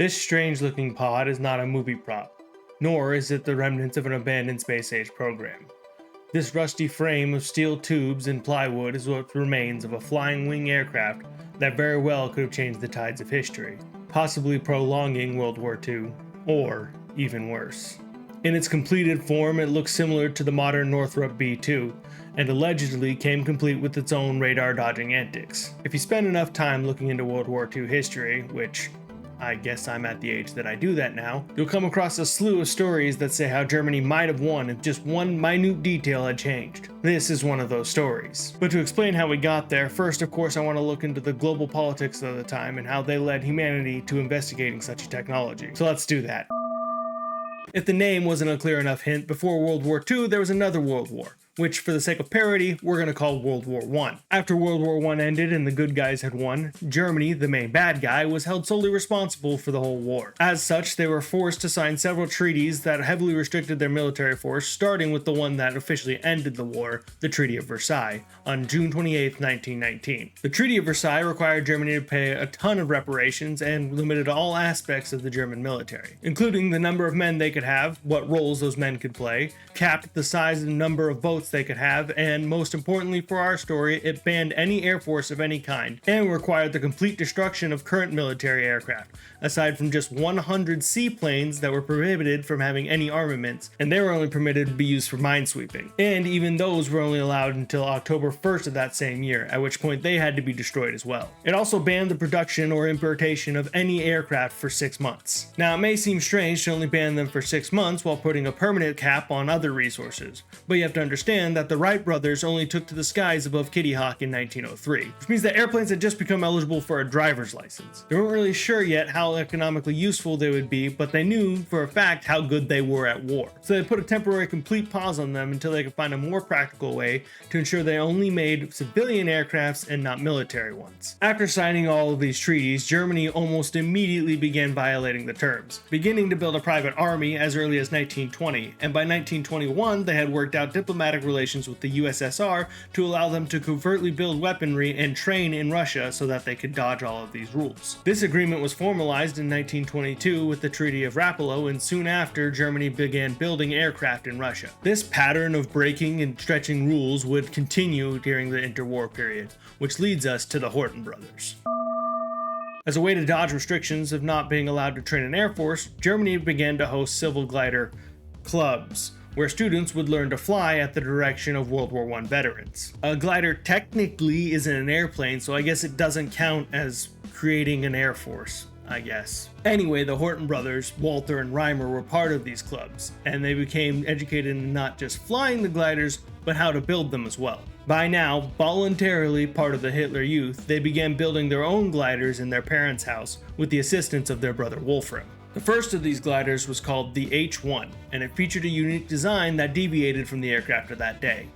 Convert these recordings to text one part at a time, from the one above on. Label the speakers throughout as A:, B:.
A: This strange-looking pod is not a movie prop, nor is it the remnants of an abandoned space-age program. This rusty frame of steel tubes and plywood is what remains of a flying wing aircraft that very well could have changed the tides of history, possibly prolonging World War II, or even worse. In its completed form, it looks similar to the modern Northrop B-2, and allegedly came complete with its own radar-dodging antics. If you spend enough time looking into World War II history, which I guess I'm at the age that I do that now, you'll come across a slew of stories that say how Germany might have won if just one minute detail had changed. This is one of those stories. But to explain how we got there, first of course I want to look into the global politics of the time and how they led humanity to investigating such a technology. So let's do that. If the name wasn't a clear enough hint, before World War II there was another World War, which for the sake of parody, we're going to call World War I. After World War I ended and the good guys had won, Germany, the main bad guy, was held solely responsible for the whole war. As such, they were forced to sign several treaties that heavily restricted their military force, starting with the one that officially ended the war, the Treaty of Versailles, on June 28, 1919. The Treaty of Versailles required Germany to pay a ton of reparations and limited all aspects of the German military, including the number of men they could have, what roles those men could play, capped the size and number of boats they could have, and most importantly for our story, it banned any air force of any kind, and required the complete destruction of current military aircraft, aside from just 100 seaplanes that were prohibited from having any armaments, and they were only permitted to be used for minesweeping. And even those were only allowed until October 1st of that same year, at which point they had to be destroyed as well. It also banned the production or importation of any aircraft for 6 months. Now it may seem strange to only ban them for 6 months while putting a permanent cap on other resources, but you have to understand that the Wright brothers only took to the skies above Kitty Hawk in 1903, which means that airplanes had just become eligible for a driver's license. They weren't really sure yet how economically useful they would be, but they knew for a fact how good they were at war. So they put a temporary complete pause on them until they could find a more practical way to ensure they only made civilian aircrafts and not military ones. After signing all of these treaties, Germany almost immediately began violating the terms, beginning to build a private army as early as 1920, and by 1921 they had worked out diplomatic relations with the USSR to allow them to covertly build weaponry and train in Russia so that they could dodge all of these rules. This agreement was formalized in 1922 with the Treaty of Rapallo, and soon after Germany began building aircraft in Russia. This pattern of breaking and stretching rules would continue during the interwar period, which leads us to the Horten brothers. As a way to dodge restrictions of not being allowed to train an air force, Germany began to host civil glider clubs, where students would learn to fly at the direction of World War I veterans. A glider technically isn't an airplane, so I guess it doesn't count as creating an air force, I guess. Anyway, the Horten brothers, Walter and Reimer, were part of these clubs, and they became educated in not just flying the gliders, but how to build them as well. By now, voluntarily part of the Hitler Youth, they began building their own gliders in their parents' house with the assistance of their brother Wolfram. The first of these gliders was called the H-1, and it featured a unique design that deviated from the aircraft of that day.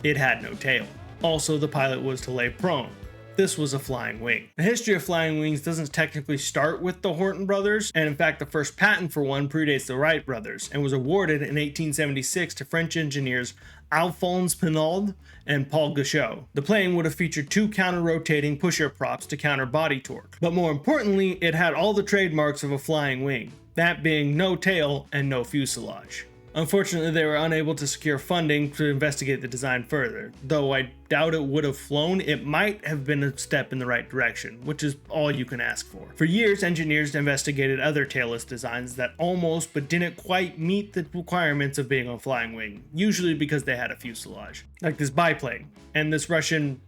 A: It had no tail. Also, the pilot was to lay prone. This was a flying wing. The history of flying wings doesn't technically start with the Horten brothers, and in fact the first patent for one predates the Wright brothers, and was awarded in 1876 to French engineers Alphonse Pénaud and Paul Gauchot. The plane would have featured 2 counter-rotating pusher props to counter body torque, but more importantly, it had all the trademarks of a flying wing, that being no tail and no fuselage. Unfortunately, they were unable to secure funding to investigate the design further. Though I doubt it would have flown, it might have been a step in the right direction, which is all you can ask for. For years, engineers investigated other tailless designs that almost but didn't quite meet the requirements of being a flying wing, usually because they had a fuselage. Like this biplane, and this Russian,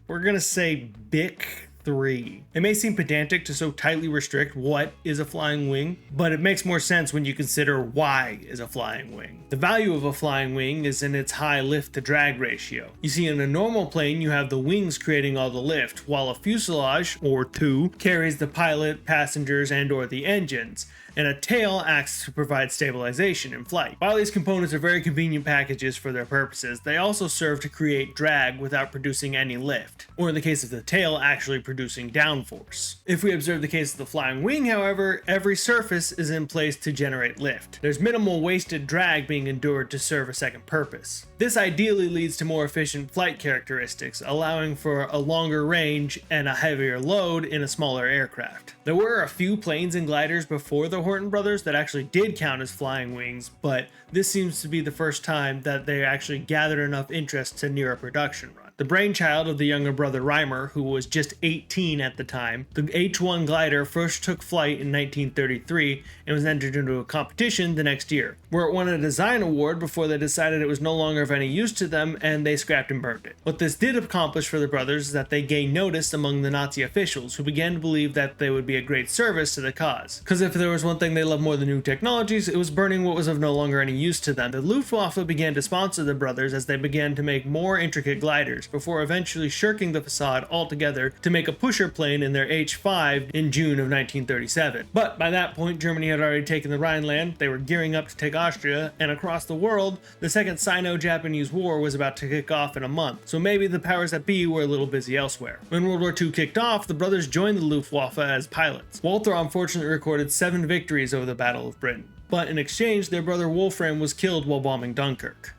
A: we're gonna say BIC 3. It may seem pedantic to so tightly restrict what is a flying wing, but it makes more sense when you consider why is a flying wing. The value of a flying wing is in its high lift to drag ratio. You see, in a normal plane you have the wings creating all the lift, while a fuselage, or 2, carries the pilot, passengers, and or the engines, and a tail acts to provide stabilization in flight. While these components are very convenient packages for their purposes, they also serve to create drag without producing any lift, or in the case of the tail, actually producing producing downforce. If we observe the case of the flying wing, however, every surface is in place to generate lift. There's minimal wasted drag being endured to serve a second purpose. This ideally leads to more efficient flight characteristics, allowing for a longer range and a heavier load in a smaller aircraft. There were a few planes and gliders before the Horten brothers that actually did count as flying wings, but this seems to be the first time that they actually gathered enough interest to near a production run. The brainchild of the younger brother Reimer, who was just 18 at the time, the H-1 glider first took flight in 1933 and was entered into a competition the next year, where it won a design award before they decided it was no longer of any use to them and they scrapped and burned it. What this did accomplish for the brothers is that they gained notice among the Nazi officials, who began to believe that they would be a great service to the cause. Because if there was one thing they loved more than new technologies, it was burning what was of no longer any use to them. The Luftwaffe began to sponsor the brothers as they began to make more intricate gliders, before eventually shirking the facade altogether to make a pusher plane in their H-5 in June of 1937. But by that point, Germany had already taken the Rhineland, they were gearing up to take Austria, and across the world, the Second Sino-Japanese War was about to kick off in a month, so maybe the powers that be were a little busy elsewhere. When World War II kicked off, the brothers joined the Luftwaffe as pilots. Walter unfortunately recorded 7 victories over the Battle of Britain, but in exchange, their brother Wolfram was killed while bombing Dunkirk.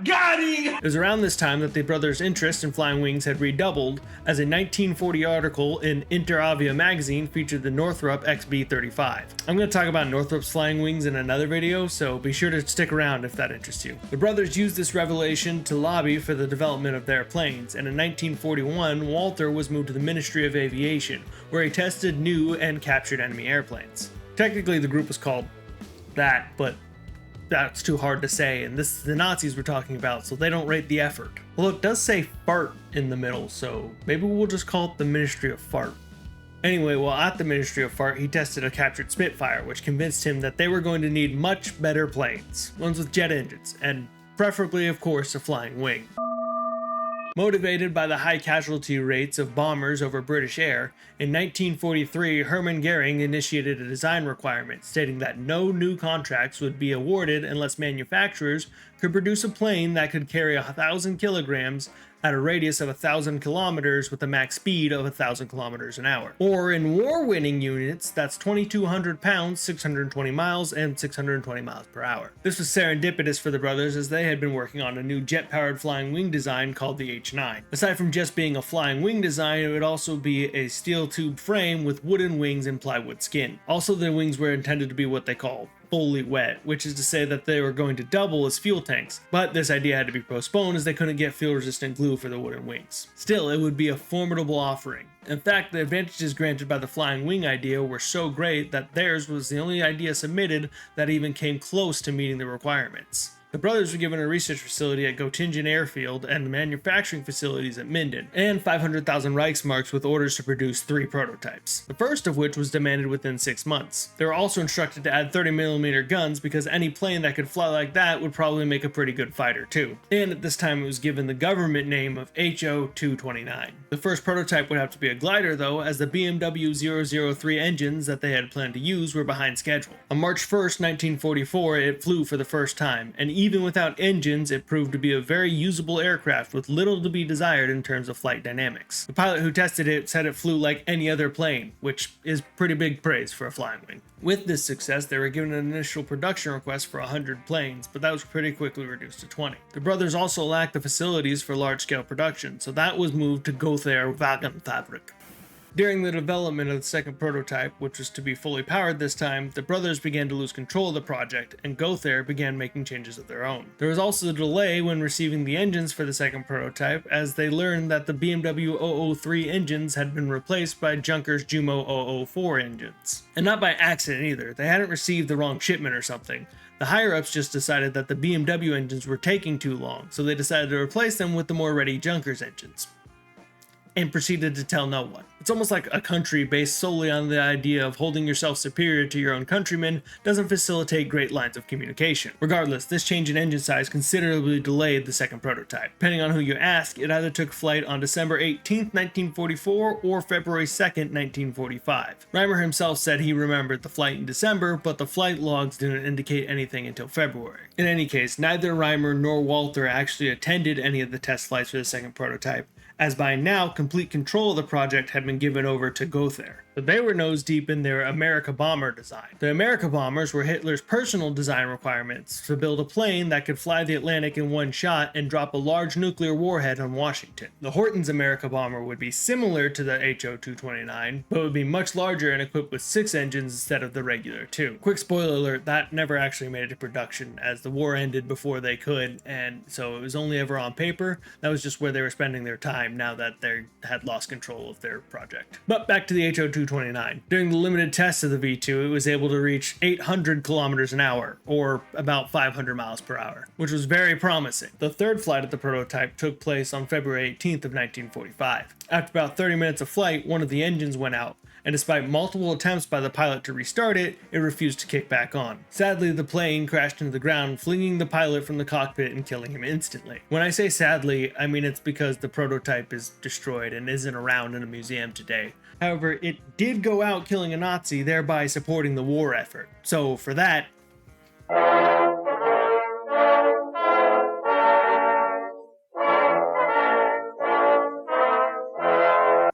B: Got him!
A: It was around this time that the brothers' interest in flying wings had redoubled, as a 1940 article in Interavia magazine featured the Northrop XB-35. I'm going to talk about Northrop's flying wings in another video, so be sure to stick around if that interests you. The brothers used this revelation to lobby for the development of their planes, and in 1941, Walter was moved to the Ministry of Aviation, where he tested new and captured enemy airplanes. Technically, the group was called that, but that's too hard to say, and this is the Nazis we're talking about, so they don't rate the effort. Well, it does say fart in the middle, so maybe we'll just call it the Ministry of Fart. Anyway, while at the Ministry of Fart, he tested a captured Spitfire, which convinced him that they were going to need much better planes, ones with jet engines, and preferably, of course, a flying wing. Motivated by the high casualty rates of bombers over British air, in 1943 Hermann Goering initiated a design requirement stating that no new contracts would be awarded unless manufacturers could produce a plane that could carry 1,000 kilograms at a radius of 1,000 kilometers with a max speed of 1,000 kilometers an hour. Or in war-winning units, that's 2,200 pounds, 620 miles, and 620 miles per hour. This was serendipitous for the brothers as they had been working on a new jet-powered flying wing design called the H-9. Aside from just being a flying wing design, it would also be a steel tube frame with wooden wings and plywood skin. Also, the wings were intended to be what they call fully wet, which is to say that they were going to double as fuel tanks, but this idea had to be postponed as they couldn't get fuel-resistant glue for the wooden wings. Still, it would be a formidable offering. In fact, the advantages granted by the flying wing idea were so great that theirs was the only idea submitted that even came close to meeting the requirements. The brothers were given a research facility at Göttingen Airfield and manufacturing facilities at Minden, and 500,000 Reichsmarks with orders to produce 3 prototypes, the first of which was demanded within 6 months. They were also instructed to add 30mm guns because any plane that could fly like that would probably make a pretty good fighter too. And at this time it was given the government name of HO-229. The first prototype would have to be a glider though, as the BMW 003 engines that they had planned to use were behind schedule. On March 1st, 1944, it flew for the first time, and even without engines, it proved to be a very usable aircraft with little to be desired in terms of flight dynamics. The pilot who tested it said it flew like any other plane, which is pretty big praise for a flying wing. With this success, they were given an initial production request for 100 planes, but that was pretty quickly reduced to 20. The brothers also lacked the facilities for large-scale production, so that was moved to Gothaer Wagenfabrik. During the development of the second prototype, which was to be fully powered this time, the brothers began to lose control of the project, and Gothaer began making changes of their own. There was also a delay when receiving the engines for the second prototype, as they learned that the BMW 003 engines had been replaced by Junkers Jumo 004 engines. And not by accident either, they hadn't received the wrong shipment or something. The higher-ups just decided that the BMW engines were taking too long, so they decided to replace them with the more ready Junkers engines, and proceeded to tell no one. It's almost like a country based solely on the idea of holding yourself superior to your own countrymen doesn't facilitate great lines of communication. Regardless, this change in engine size considerably delayed the second prototype. Depending on who you ask, it either took flight on December 18th, 1944 or February 2nd, 1945. Reimer himself said he remembered the flight in December, but the flight logs didn't indicate anything until February. In any case, neither Reimer nor Walter actually attended any of the test flights for the second prototype, as by now complete control of the project had been given over to Gothair. But they were nose deep in their America bomber design. The America bombers were Hitler's personal design requirements to build a plane that could fly the Atlantic in one shot and drop a large nuclear warhead on Washington. The Horten's America bomber would be similar to the HO-229, but would be much larger and equipped with 6 engines instead of the regular 2. Quick spoiler alert, that never actually made it to production as the war ended before they could, and so it was only ever on paper. That was just where they were spending their time now that they had lost control of their project. But back to the HO-229. During the limited tests of the V2, it was able to reach 800 kilometers an hour, or about 500 miles per hour, which was very promising. The third flight of the prototype took place on February 18th of 1945. After about 30 minutes of flight, one of the engines went out, and despite multiple attempts by the pilot to restart it, it refused to kick back on. Sadly, the plane crashed into the ground, flinging the pilot from the cockpit and killing him instantly. When I say sadly, I mean it's because the prototype is destroyed and isn't around in a museum today. However, it did go out killing a Nazi, thereby supporting the war effort. So for that,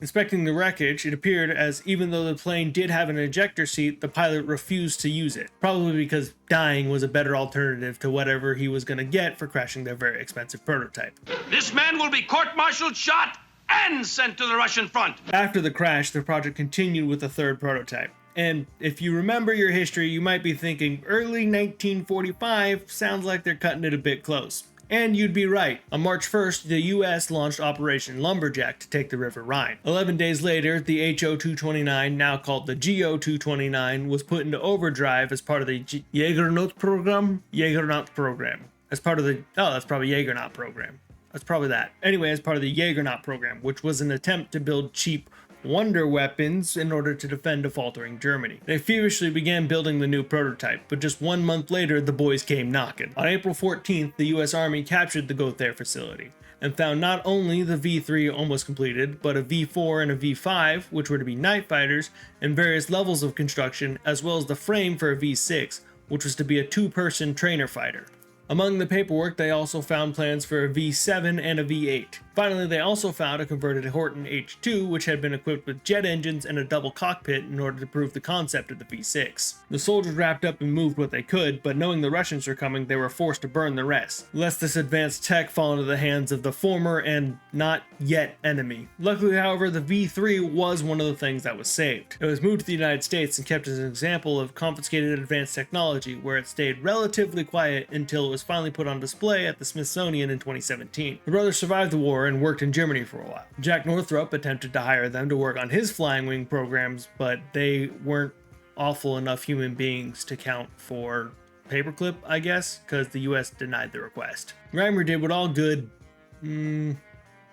A: inspecting the wreckage, it appeared as even though the plane did have an ejector seat, the pilot refused to use it. Probably because dying was a better alternative to whatever he was going to get for crashing their very expensive prototype.
B: This man will be court-martialed, shot, and sent to the Russian front.
A: After the crash, the project continued with a third prototype. And if you remember your history, you might be thinking early 1945 sounds like they're cutting it a bit close. And you'd be right. On March 1st, the US launched Operation Lumberjack to take the River Rhine. 11 days later, the HO-229, now called the GO-229, was put into overdrive as part of the Jägernaut program? Jägernaut program. As part of the... Oh, that's probably Jägernaut program. That's probably that. Anyway, as part of the Jägernaut program, which was an attempt to build cheap wonder weapons in order to defend a faltering Germany. They feverishly began building the new prototype, but just 1 month later, the boys came knocking. On April 14th, the US Army captured the Gothair facility and found not only the V3 almost completed, but a V4 and a V5, which were to be night fighters, and various levels of construction, as well as the frame for a V6, which was to be a 2-person trainer fighter. Among the paperwork, they also found plans for a V7 and a V8. Finally, they also found a converted Horten H2, which had been equipped with jet engines and a double cockpit in order to prove the concept of the V6. The soldiers wrapped up and moved what they could, but knowing the Russians were coming, they were forced to burn the rest, lest this advanced tech fall into the hands of the former and not yet enemy. Luckily, however, the V3 was one of the things that was saved. It was moved to the United States and kept as an example of confiscated advanced technology, where it stayed relatively quiet until it was finally put on display at the Smithsonian in 2017. The brothers survived the war and worked in Germany for a while. Jack Northrop attempted to hire them to work on his flying wing programs, but they weren't awful enough human beings to count for paperclip, I guess, because the US denied the request. Reimer did what all good,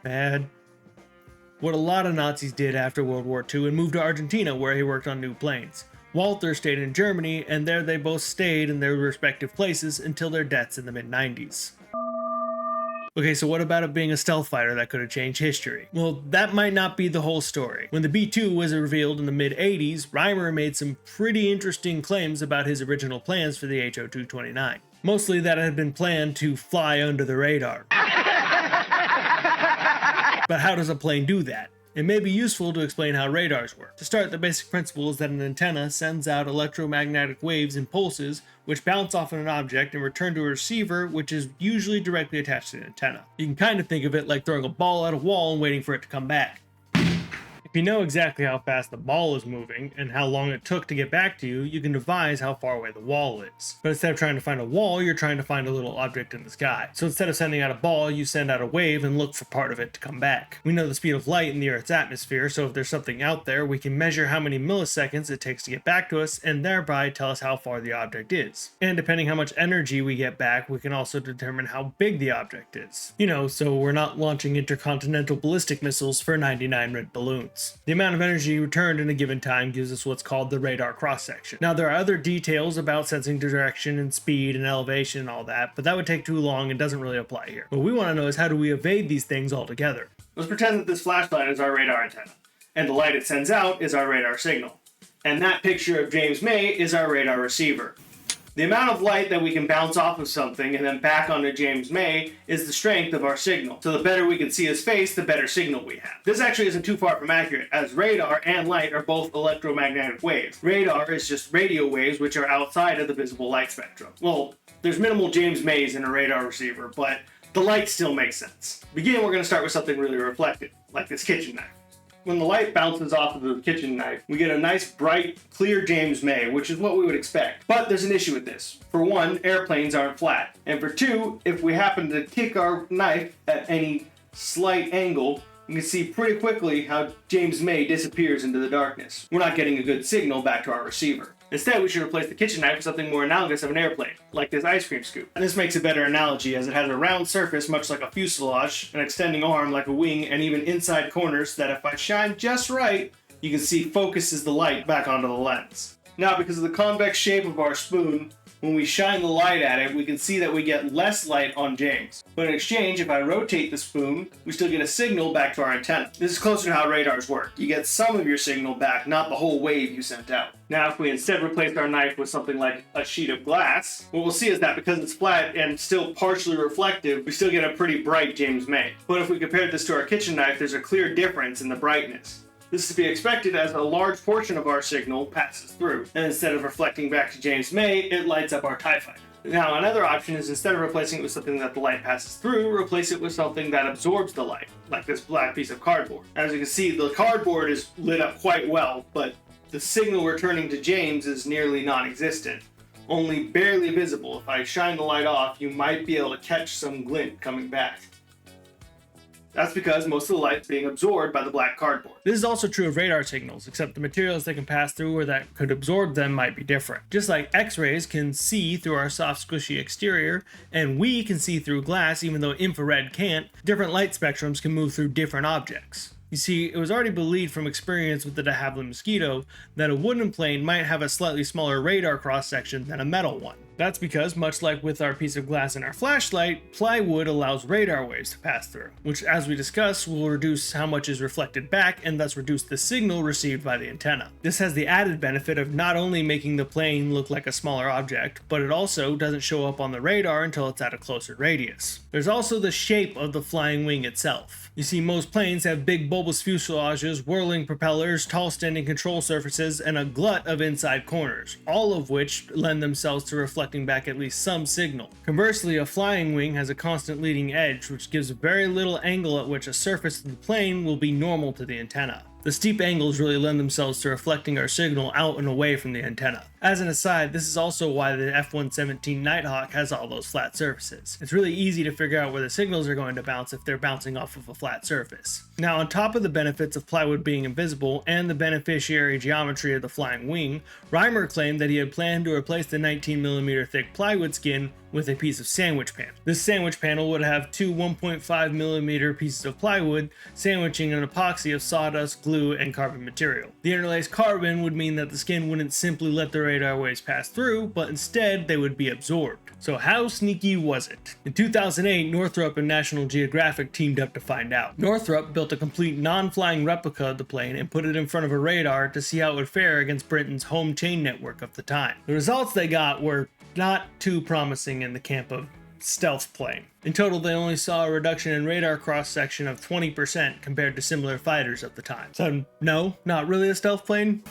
A: bad, what a lot of Nazis did after World War II and moved to Argentina, where he worked on new planes. Walter stayed in Germany, and there they both stayed in their respective places until their deaths in the mid-90s. Okay, so what about it being a stealth fighter that could have changed history? Well, that might not be the whole story. When the B-2 was revealed in the mid-80s, Reimer made some pretty interesting claims about his original plans for the HO-229. Mostly that it had been planned to fly under the radar. But how does a plane do that? It may be useful to explain how radars work. To start, the basic principle is that an antenna sends out electromagnetic waves and pulses, which bounce off an object and return to a receiver, which is usually directly attached to the antenna. You can kind of think of it like throwing a ball at a wall and waiting for it to come back. If you know exactly how fast the ball is moving and how long it took to get back to you, you can devise how far away the wall is. But instead of trying to find a wall, you're trying to find a little object in the sky. So instead of sending out a ball, you send out a wave and look for part of it to come back. We know the speed of light in the Earth's atmosphere, so if there's something out there, we can measure how many milliseconds it takes to get back to us and thereby tell us how far the object is. And depending how much energy we get back, we can also determine how big the object is. You know, so we're not launching intercontinental ballistic missiles for 99 red balloons. The amount of energy returned in a given time gives us what's called the radar cross-section. Now, there are other details about sensing direction and speed and elevation and all that, but that would take too long and doesn't really apply here. What we want to know is how do we evade these things altogether? Let's pretend that this flashlight is our radar antenna, and the light it sends out is our radar signal. And that picture of James May is our radar receiver. The amount of light that we can bounce off of something and then back onto James May is the strength of our signal. So the better we can see his face, the better signal we have. This actually isn't too far from accurate, as radar and light are both electromagnetic waves. Radar is just radio waves which are outside of the visible light spectrum. Well, there's minimal James Mays in a radar receiver, but the light still makes sense. To begin, we're going to start with something really reflective, like this kitchen knife. When the light bounces off of the kitchen knife, we get a nice, bright, clear James May, which is what we would expect. But there's an issue with this. For one, airplanes aren't flat. And for two, if we happen to kick our knife at any slight angle, you can see pretty quickly how James May disappears into the darkness. We're not getting a good signal back to our receiver. Instead, we should replace the kitchen knife with something more analogous of an airplane, like this ice cream scoop. And this makes a better analogy as it has a round surface much like a fuselage, an extending arm like a wing, and even inside corners that if I shine just right, you can see focuses the light back onto the lens. Now, because of the convex shape of our spoon, when we shine the light at it, we can see that we get less light on James. But in exchange, if I rotate the spoon, we still get a signal back to our antenna. This is closer to how radars work. You get some of your signal back, not the whole wave you sent out. Now, if we instead replace our knife with something like a sheet of glass, what we'll see is that because it's flat and still partially reflective, we still get a pretty bright James May. But if we compare this to our kitchen knife, there's a clear difference in the brightness. This is to be expected as a large portion of our signal passes through, and instead of reflecting back to James May, it lights up our TIE fighter. Now, another option is instead of replacing it with something that the light passes through, replace it with something that absorbs the light, like this black piece of cardboard. As you can see, the cardboard is lit up quite well, but the signal returning to James is nearly non-existent, only barely visible. If I shine the light off, you might be able to catch some glint coming back. That's because most of the light's being absorbed by the black cardboard. This is also true of radar signals, except the materials they can pass through or that could absorb them might be different. Just like X-rays can see through our soft, squishy exterior, and we can see through glass even though infrared can't, different light spectrums can move through different objects. You see, it was already believed from experience with the de Havilland mosquito that a wooden plane might have a slightly smaller radar cross-section than a metal one. That's because, much like with our piece of glass in our flashlight, plywood allows radar waves to pass through, which, as we discussed, will reduce how much is reflected back and thus reduce the signal received by the antenna. This has the added benefit of not only making the plane look like a smaller object, but it also doesn't show up on the radar until it's at a closer radius. There's also the shape of the flying wing itself. You see, most planes have big bulbous fuselages, whirling propellers, tall standing control surfaces, and a glut of inside corners, all of which lend themselves to reflecting back at least some signal. Conversely, a flying wing has a constant leading edge, which gives very little angle at which a surface of the plane will be normal to the antenna. The steep angles really lend themselves to reflecting our signal out and away from the antenna. As an aside, this is also why the F-117 Nighthawk has all those flat surfaces. It's really easy to figure out where the signals are going to bounce if they're bouncing off of a flat surface. Now, on top of the benefits of plywood being invisible and the beneficiary geometry of the flying wing, Reimer claimed that he had planned to replace the 19mm thick plywood skin with a piece of sandwich panel. This sandwich panel would have two 1.5mm pieces of plywood sandwiching an epoxy of sawdust, glue, and carbon material. The interlaced carbon would mean that the skin wouldn't simply let the radar waves pass through, but instead they would be absorbed. So how sneaky was it? In 2008, Northrop and National Geographic teamed up to find out. Northrop built a complete non-flying replica of the plane and put it in front of a radar to see how it would fare against Britain's home chain network of the time. The results they got were not too promising in the camp of stealth plane. In total, they only saw a reduction in radar cross-section of 20% compared to similar fighters of the time. So no, not really a stealth plane?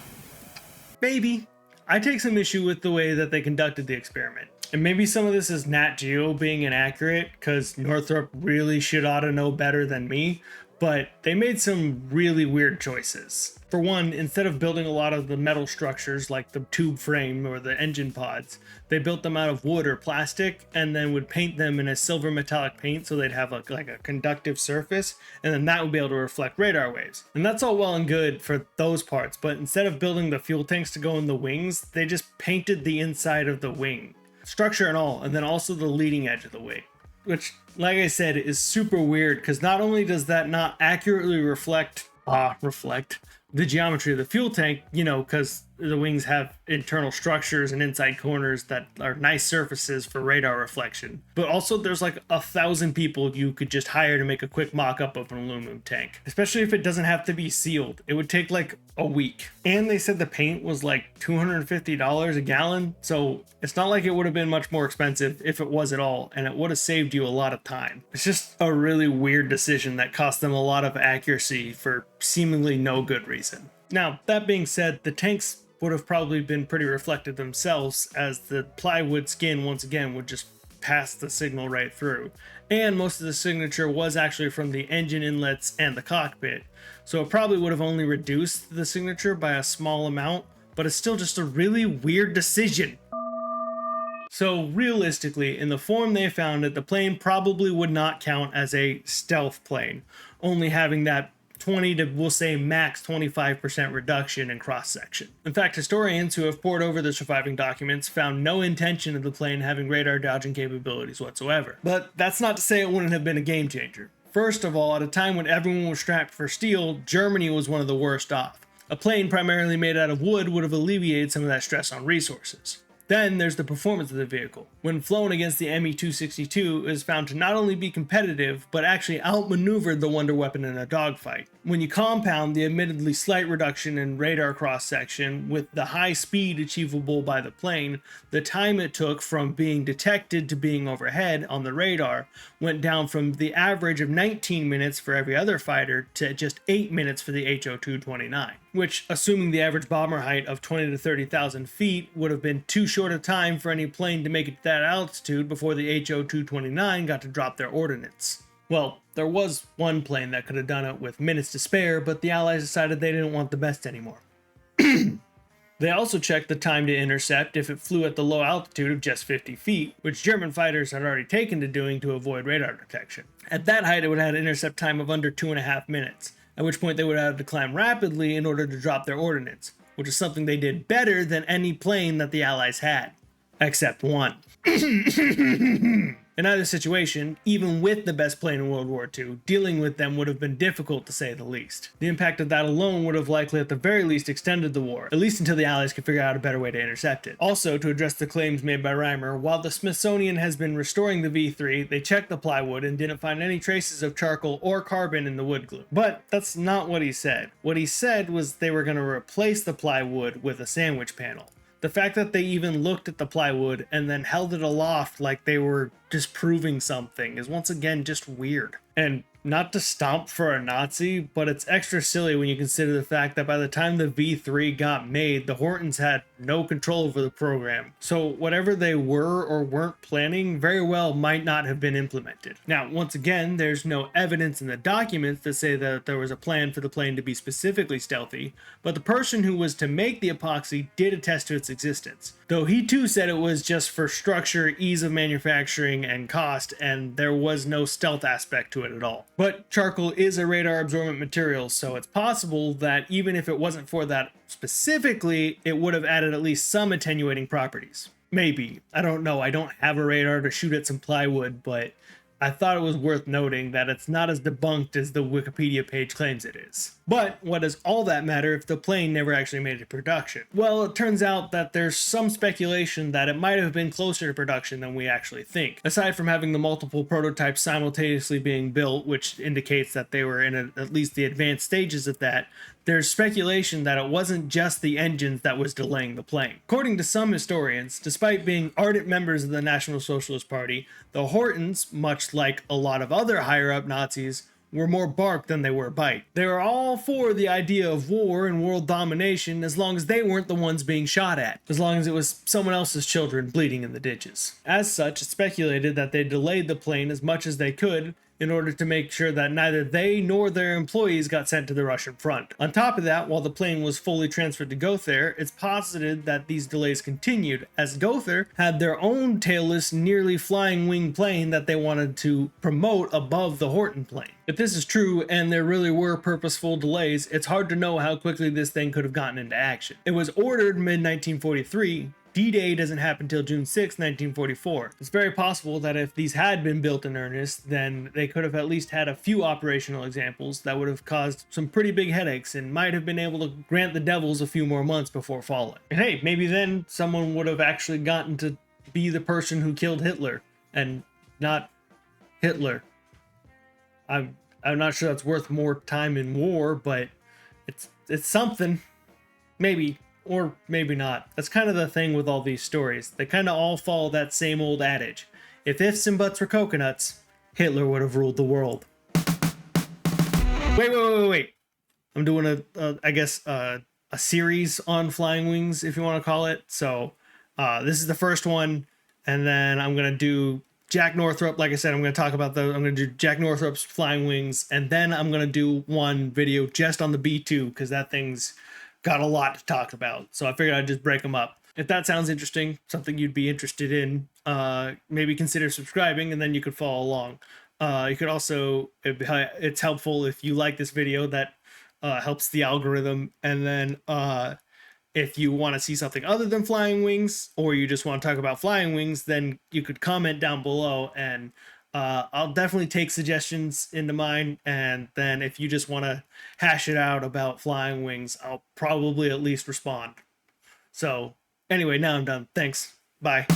A: Maybe. I take some issue with the way that they conducted the experiment. And maybe some of this is Nat Geo being inaccurate, because Northrop really should ought to know better than me, but they made some really weird choices. For one, instead of building a lot of the metal structures like the tube frame or the engine pods, they built them out of wood or plastic and then would paint them in a silver metallic paint so they'd have like a conductive surface, and then that would be able to reflect radar waves. And that's all well and good for those parts, but instead of building the fuel tanks to go in the wings, they just painted the inside of the wing, structure and all, and then also the leading edge of the wing. Which, like I said, is super weird because not only does that not accurately reflect the geometry of the fuel tank, because the wings have internal structures and inside corners that are nice surfaces for radar reflection. But also there's like 1,000 people you could just hire to make a quick mock-up of an aluminum tank. Especially if it doesn't have to be sealed. It would take like a week. And they said the paint was like $250 a gallon. So it's not like it would have been much more expensive if it was at all. And it would have saved you a lot of time. It's just a really weird decision that cost them a lot of accuracy for seemingly no good reason. Now, that being said, the tanks would have probably been pretty reflective themselves, as the plywood skin once again would just pass the signal right through. And most of the signature was actually from the engine inlets and the cockpit, so it probably would have only reduced the signature by a small amount, but it's still just a really weird decision. So realistically, in the form they found it, the plane probably would not count as a stealth plane, only having that 20 to, we'll say, max 25% reduction in cross-section. In fact, historians who have pored over the surviving documents found no intention of the plane having radar dodging capabilities whatsoever. But that's not to say it wouldn't have been a game changer. First of all, at a time when everyone was strapped for steel, Germany was one of the worst off. A plane primarily made out of wood would have alleviated some of that stress on resources. Then there's the performance of the vehicle. When flown against the Me-262, it is found to not only be competitive, but actually outmaneuvered the Wonder Weapon in a dogfight. When you compound the admittedly slight reduction in radar cross-section with the high speed achievable by the plane, the time it took from being detected to being overhead on the radar went down from the average of 19 minutes for every other fighter to just 8 minutes for the HO-229, which, assuming the average bomber height of 20 to 30,000 feet, would have been too short a time for any plane to make it to that altitude before the HO-229 got to drop their ordnance. Well, there was one plane that could have done it with minutes to spare, but the Allies decided they didn't want the best anymore. They also checked the time to intercept if it flew at the low altitude of just 50 feet, which German fighters had already taken to doing to avoid radar detection. At that height, it would have had an intercept time of under 2.5 minutes, at which point they would have to climb rapidly in order to drop their ordnance, which is something they did better than any plane that the Allies had. Except one. In either situation, even with the best plane in World War II, dealing with them would have been difficult to say the least. The impact of that alone would have likely at the very least extended the war, at least until the Allies could figure out a better way to intercept it. Also, to address the claims made by Reimer, while the Smithsonian has been restoring the V3, they checked the plywood and didn't find any traces of charcoal or carbon in the wood glue. But that's not what he said. What he said was they were going to replace the plywood with a sandwich panel. The fact that they even looked at the plywood and then held it aloft like they were disproving something is once again just weird. And not to stomp for a Nazi, but it's extra silly when you consider the fact that by the time the V3 got made, the Hortens had no control over the program. So whatever they were or weren't planning very well might not have been implemented. Now, once again, there's no evidence in the documents that say that there was a plan for the plane to be specifically stealthy, but the person who was to make the epoxy did attest to its existence. Though he too said it was just for structure, ease of manufacturing, and cost, and there was no stealth aspect to it at all. But charcoal is a radar absorbent material, so it's possible that even if it wasn't for that specifically, it would have added at least some attenuating properties. Maybe. I don't know. I don't have a radar to shoot at some plywood, but I thought it was worth noting that it's not as debunked as the Wikipedia page claims it is. But what does all that matter if the plane never actually made it to production? Well, it turns out that there's some speculation that it might have been closer to production than we actually think. Aside from having the multiple prototypes simultaneously being built, which indicates that they were in at least the advanced stages of that, there's speculation that it wasn't just the engines that was delaying the plane. According to some historians, despite being ardent members of the National Socialist Party, the Hortens, much like a lot of other higher-up Nazis, were more bark than they were bite. They were all for the idea of war and world domination as long as they weren't the ones being shot at, as long as it was someone else's children bleeding in the ditches. As such, it's speculated that they delayed the plane as much as they could in order to make sure that neither they nor their employees got sent to the Russian front. On top of that, while the plane was fully transferred to Gothair, it's posited that these delays continued, as Gothair had their own tailless, nearly flying wing plane that they wanted to promote above the Horten plane. If this is true, and there really were purposeful delays, it's hard to know how quickly this thing could have gotten into action. It was ordered mid-1943, D-Day doesn't happen until June 6, 1944. It's very possible that if these had been built in earnest, then they could have at least had a few operational examples that would have caused some pretty big headaches and might have been able to grant the Devils a few more months before falling. And hey, maybe then someone would have actually gotten to be the person who killed Hitler and not Hitler. I'm not sure that's worth more time in war, but it's something. Maybe. Or maybe not. That's kind of the thing with all these stories. They kind of all follow that same old adage. If ifs and buts were coconuts, Hitler would have ruled the world. Wait. I'm doing a series on flying wings, if you want to call it. So this is the first one, and then I'm going to do Jack Northrop. Like I said, I'm going to talk about those. I'm going to do Jack Northrop's flying wings, and then I'm going to do one video just on the B-2, because that thing's got a lot to talk about. So I figured I'd just break them up. If that sounds interesting, something you'd be interested in, maybe consider subscribing, and then you could follow along. You could also, it's helpful if you like this video, that helps the algorithm. And then if you want to see something other than flying wings, or you just want to talk about flying wings, then you could comment down below, and I'll definitely take suggestions into mine. And then if you just want to hash it out about flying wings, I'll probably at least respond. So anyway, now I'm done. Thanks. Bye.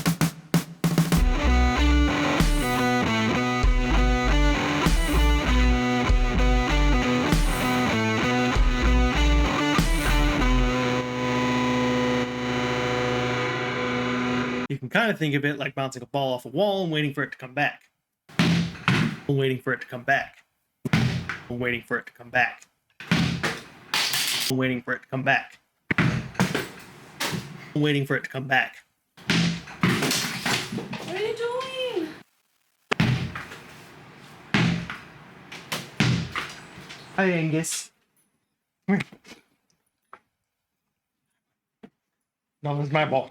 A: You can kind of think of it like bouncing a ball off a wall and waiting for it to come back. Waiting for it to come back. Waiting for it to come back. Waiting for it to come back. Waiting for it to come back.
C: What are you doing?
A: Hi, Angus. Come here. No, it's my ball.